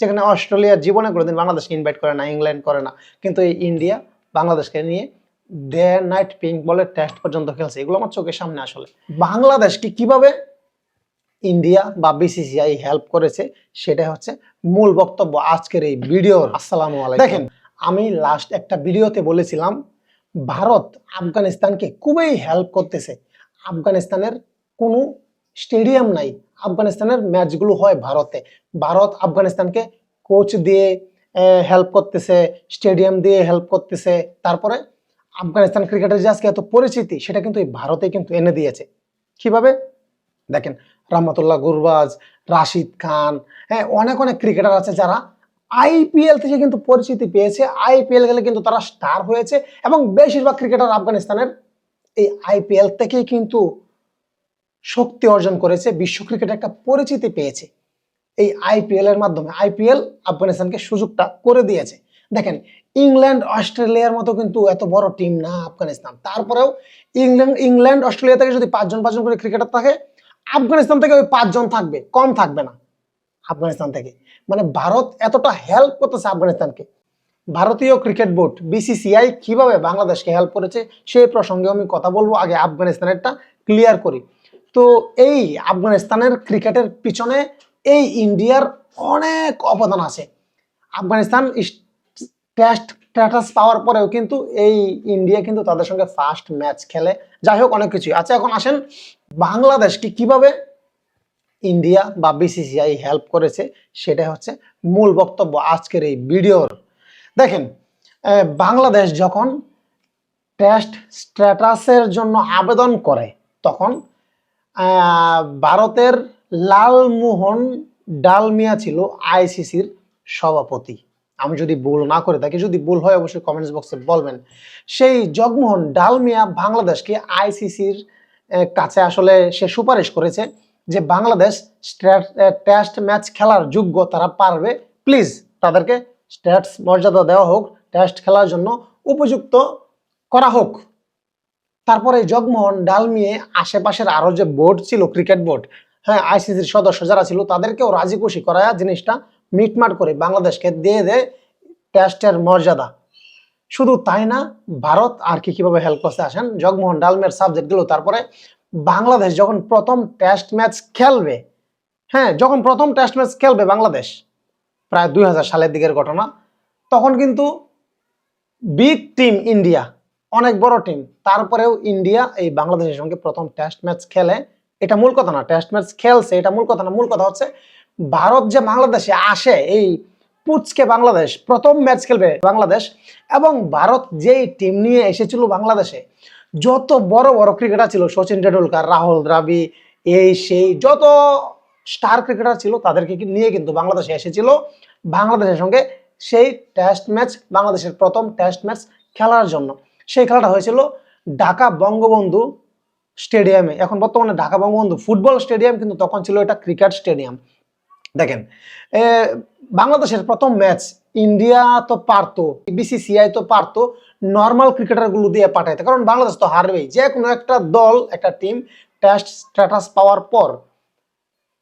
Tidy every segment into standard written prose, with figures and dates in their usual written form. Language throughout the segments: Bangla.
যেখানে অস্ট্রেলিয়া জীবনে কোনোদিন বাংলাদেশকে ইনভাইট করে না, ইংল্যান্ড করে না, কিন্তু এই ইন্ডিয়া বাংলাদেশকে নিয়ে ডে নাইট পিঙ্ক বলের টেস্ট পর্যন্ত খেলছে। এগুলো আমার চোখের সামনে। আসলে বাংলাদেশকে কিভাবে ইন্ডিয়া বা বিসিসিআই হেল্প করেছে সেটা হচ্ছে মূল বক্তব্য আজকের এই ভিডিওর। আসসালামু আলাইকুম। দেখেন, আমি লাস্ট একটা ভিডিওতে বলেছিলাম ভারত আফগানিস্তানকে খুবই হেল্প করতেছে। আফগানিস্তানের কোনো স্টেডিয়াম নাই, আফগানিস্তানের ম্যাচগুলো হয় ভারতে। ভারত আফগানিস্তানকে কোচ দিয়ে হেল্প করতেছে, স্টেডিয়াম দিয়ে হেল্প করতেছে। তারপরে আফগানিস্তান ক্রিকেটের যে আজকে এত পরিচিতি সেটা কিন্তু এই ভারতে কিন্তু এনে দিয়েছে। কিভাবে? দেখেন, রহমতুল্লাহ গুরবাজ, রাশিদ খান, হ্যাঁ, অনেক অনেক ক্রিকেটার আছে যারা আইপিএল থেকে কিন্তু পরিচিতি পেয়েছে। আইপিএল গেলে কিন্তু তারা স্টার হয়েছে এবং বেশিরভাগ ক্রিকেটার আফগানিস্তানের এই আইপিএল থেকেই কিন্তু শক্তি অর্জন করেছে, বিশ্ব ক্রিকেটে একটা পরিচিতি পেয়েছে। এই আইপিএল এর মাধ্যমে আইপিএল আফগানিস্তানকে সুযোগটা করে দিয়েছে। দেখেন, ইংল্যান্ড অস্ট্রেলিয়ার মতো কিন্তু এত বড় টিম না আফগানিস্তান। তারপরেও ইংল্যান্ড অস্ট্রেলিয়া থেকে যদি পাঁচজন করে ক্রিকেটার থাকে, আফগানিস্তান থেকে ওই পাঁচজন থাকবে, কম থাকবে না আফগানিস্তান থেকে। মানে ভারত এতটা হেল্প করতেছে আফগানিস্তানকে। ভারতীয় ক্রিকেট বোর্ড বিসিসিআই কিভাবে বাংলাদেশকে হেল্প করেছে সেই প্রসঙ্গে আমি কথা বলবো। আগে আফগানিস্তানেরটা ক্লিয়ার করি। তো এই আফগানিস্তানের ক্রিকেটের পিছনে এই ইন্ডিয়ার অনেক অবদান আছে। আফগানিস্তান টেস্ট স্ট্যাটাস পাওয়ার পরেও কিন্তু এই ইন্ডিয়া কিন্তু তাদের সঙ্গে ফার্স্ট ম্যাচ খেলে। যাই হোক, অনেক কিছুই আচ্ছা। এখন আসেন বাংলাদেশকে কিভাবে ইন্ডিয়া বা বিসিসিআই হেল্প করেছে সেটা হচ্ছে মূল বক্তব্য আজকের এই ভিডিওর। দেখেন, বাংলাদেশ যখন টেস্ট স্ট্যাটাসের জন্য আবেদন করে তখন ভারতের লালমোহন ডালমিয়া ছিল আইসিসির সভাপতি। আমি যদি ভুল না করে থাকি, যদি ভুল হয় অবশ্যই কমেন্টস বক্সে বলবেন। সেই জগমোহন ডালমিয়া বাংলাদেশকে আইসিসির কাছে আসলে সে সুপারিশ করেছে যে বাংলাদেশ টেস্ট ম্যাচ খেলার যোগ্য, তারা পারবে, প্লিজ তাদেরকে টেস্ট মর্যাদা দেওয়া হোক, টেস্ট খেলার জন্য উপযুক্ত করা হোক। তারপরে জগমোহন ডালমিয়া আশেপাশের আরো যে বোর্ড ছিল, ক্রিকেট বোর্ড, হ্যাঁ, আইসিসির সদস্য যারা ছিল তাদেরকেও রাজি খুশি করায় জিনিসটা মিটমাট করে বাংলাদেশকে দিয়ে দেয় টেস্টের মর্যাদা। শুধু তাই না, ভারত আর কিভাবে হেল্প করতে আসেন জগমোহন ডালমিয়ার সাবজেক্টগুলো। তারপরে বাংলাদেশ যখন প্রথম টেস্ট ম্যাচ খেলবে, হ্যাঁ, যখন প্রথম টেস্ট ম্যাচ খেলবে বাংলাদেশ, প্রায় 2000 সালের দিকের ঘটনা, তখন কিন্তু বিগ টিম ইন্ডিয়া, অনেক বড় টিম, তারপরেও ইন্ডিয়া এই বাংলাদেশের সঙ্গে প্রথম টেস্ট ম্যাচ খেলে। এটা মূল কথা না, টেস্ট ম্যাচ খেলছে এটা মূল কথা না। মূল কথা হচ্ছে ভারত যে বাংলাদেশে আসে, এই পুচকে বাংলাদেশ প্রথম ম্যাচ খেলবে বাংলাদেশ, এবং ভারত যেই টিম নিয়ে এসেছিল বাংলাদেশে, যত বড় বড় ক্রিকেটার ছিল, সচিন টেন্ডুলকার, রাহুল দ্রাবিড়, এই সেই যত স্টার ক্রিকেটার ছিল তাদেরকে নিয়ে কিন্তু বাংলাদেশে এসেছিল বাংলাদেশের সঙ্গে সেই টেস্ট ম্যাচ, বাংলাদেশের প্রথম টেস্ট ম্যাচ খেলার জন্য। সেই খেলাটা হয়েছিল ঢাকা বঙ্গবন্ধু স্টেডিয়ামে। এখন বর্তমানে ঢাকা বঙ্গবন্ধু ফুটবল স্টেডিয়াম, কিন্তু তখন ছিল এটা ক্রিকেট স্টেডিয়াম। দেখেন, বাংলাদেশের প্রথম ম্যাচ ইন্ডিয়া তো পারতো, বিসিসিআই তো পারতো নর্মাল ক্রিকেটারগুলো দিয়ে পাঠাইতে, কারণ বাংলাদেশ তো হারবেই। যে কোনো একটা দল, একটা টিম টেস্ট স্ট্যাটাস পাওয়ার পর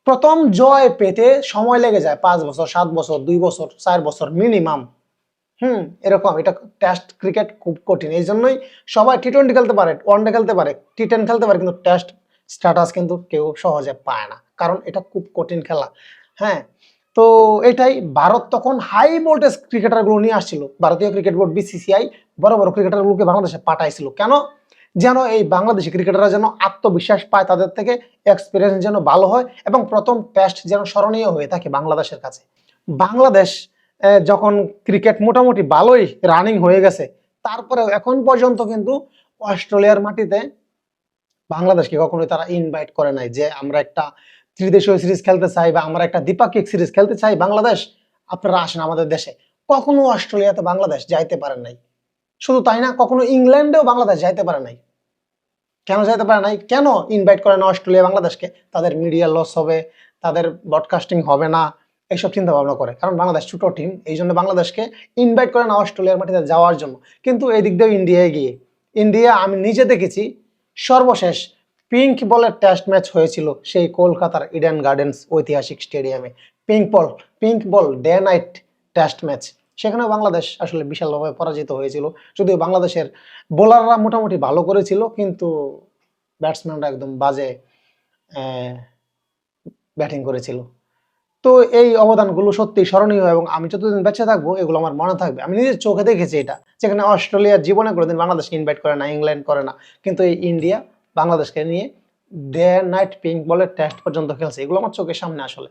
প্রথম জয় পেতে সময় লেগে যায় 5 বছর, 7 বছর, 2 বছর, 4 বছর মিনিমাম। এরকম। এটা টেস্ট ক্রিকেট খুব কঠিন। এই জন্যই সবাই টি20 খেলতে পারে, ওয়ানডে খেলতে পারে, টি10 খেলতে পারে, কিন্তু টেস্ট স্ট্যাটাস কিন্তু কেউ সহজে পায় না, কারণ এটা খুব কঠিন খেলা। হ্যাঁ, তো এটাই ভারত তখন হাই ভোল্টেজ ক্রিকেটারগুলো নিয়ে আসছিল। ভারতীয় ক্রিকেট বোর্ড বিসিসিআই বড় বড় ক্রিকেটারগুলোকে বাংলাদেশে পাঠাইছিল। কেন? যেন এই বাংলাদেশি ক্রিকেটাররা যেন আত্মবিশ্বাস পায়, তাদের থেকে এক্সপিরিয়েন্স যেন ভালো হয়, এবং প্রথম টেস্ট যেন স্মরণীয় হয়ে থাকে বাংলাদেশের কাছে। বাংলাদেশ যখন ক্রিকেট মোটামুটি ভালোই রানিং হয়ে গেছে, তারপরেও এখন পর্যন্ত কিন্তু অস্ট্রেলিয়ার মাটিতে বাংলাদেশকে কখনোই তারা ইনভাইট করে নাই যে আমরা একটা ত্রিদেশীয় সিরিজ খেলতে চাই বা আমরা একটা দ্বিপাক্ষিক সিরিজ খেলতে চাই, বাংলাদেশ আপনারা আসেন আমাদের দেশে। কখনো অস্ট্রেলিয়াতে বাংলাদেশ যাইতে পারে নাই। শুধু তাই না, কখনো ইংল্যান্ডেও বাংলাদেশ যাইতে পারে নাই। কেন যাইতে পারে নাই? কেন ইনভাইট করে না অস্ট্রেলিয়া বাংলাদেশকে? তাদের মিডিয়া লস হবে, তাদের ব্রডকাস্টিং হবে না, এইসব চিন্তা ভাবনা করে। কারণ বাংলাদেশ ছোট টিম, এই জন্য বাংলাদেশকে ইনভাইট করে না অস্ট্রেলিয়ার মাটিতে যাওয়ার জন্য। কিন্তু এই দিক দিয়েও ইন্ডিয়ায় গিয়ে, ইন্ডিয়া আমি নিজে দেখেছি, সর্বশেষ পিঙ্ক বলের টেস্ট ম্যাচ হয়েছিল সেই কলকাতার ইডেন গার্ডেন্স ঐতিহাসিক স্টেডিয়ামে। পিঙ্ক বল ডে নাইট টেস্ট ম্যাচ, সেখানেও বাংলাদেশ আসলে বিশালভাবে পরাজিত হয়েছিল। যদিও বাংলাদেশের বোলাররা মোটামুটি ভালো করেছিল, কিন্তু ব্যাটসম্যানরা একদম বাজে ব্যাটিং করেছিল। তো এই অবদানগুলো সত্যি স্মরণীয়, এবং আমি যতদিন বেঁচে থাকবো এগুলো আমার মনে থাকবে। আমি নিজের চোখে দেখেছি এটা, যেখানে অস্ট্রেলিয়ার জীবনে কোনোদিন বাংলাদেশকে ইনভাইট করে না, ইংল্যান্ড করে না, কিন্তু এই ইন্ডিয়া বাংলাদেশকে নিয়ে ডে নাইট পিঙ্ক বলের টেস্ট পর্যন্ত খেলছে। এগুলো আমার চোখের সামনে আসলে।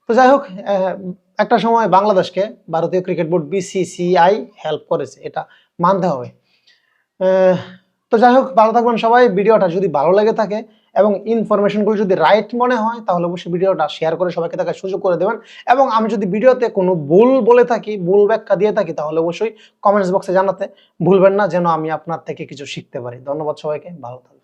তো যাই হোক, একটা সময় বাংলাদেশকে ভারতীয় ক্রিকেট বোর্ড BCCI হেল্প করেছে, এটা মানতে হবে। তো যাই হোক, ভালো থাকবেন সবাই। ভিডিওটা যদি ভালো লেগে থাকে এবং ইনফরমেশনগুলো যদি রাইট মনে হয়, তাহলে অবশ্যই ভিডিওটা শেয়ার করে সবাইকে দেখার সুযোগ করে দেবেন। এবং আমি যদি ভিডিওতে কোনো ভুল বলে থাকি, ভুল ব্যাখ্যা দিয়ে থাকি, তাহলে অবশ্যই কমেন্টস বক্সে জানাতে ভুলবেন না, যেন আমি আপনার থেকে কিছু শিখতে পারি। ধন্যবাদ সবাইকে, ভালো থাকবেন।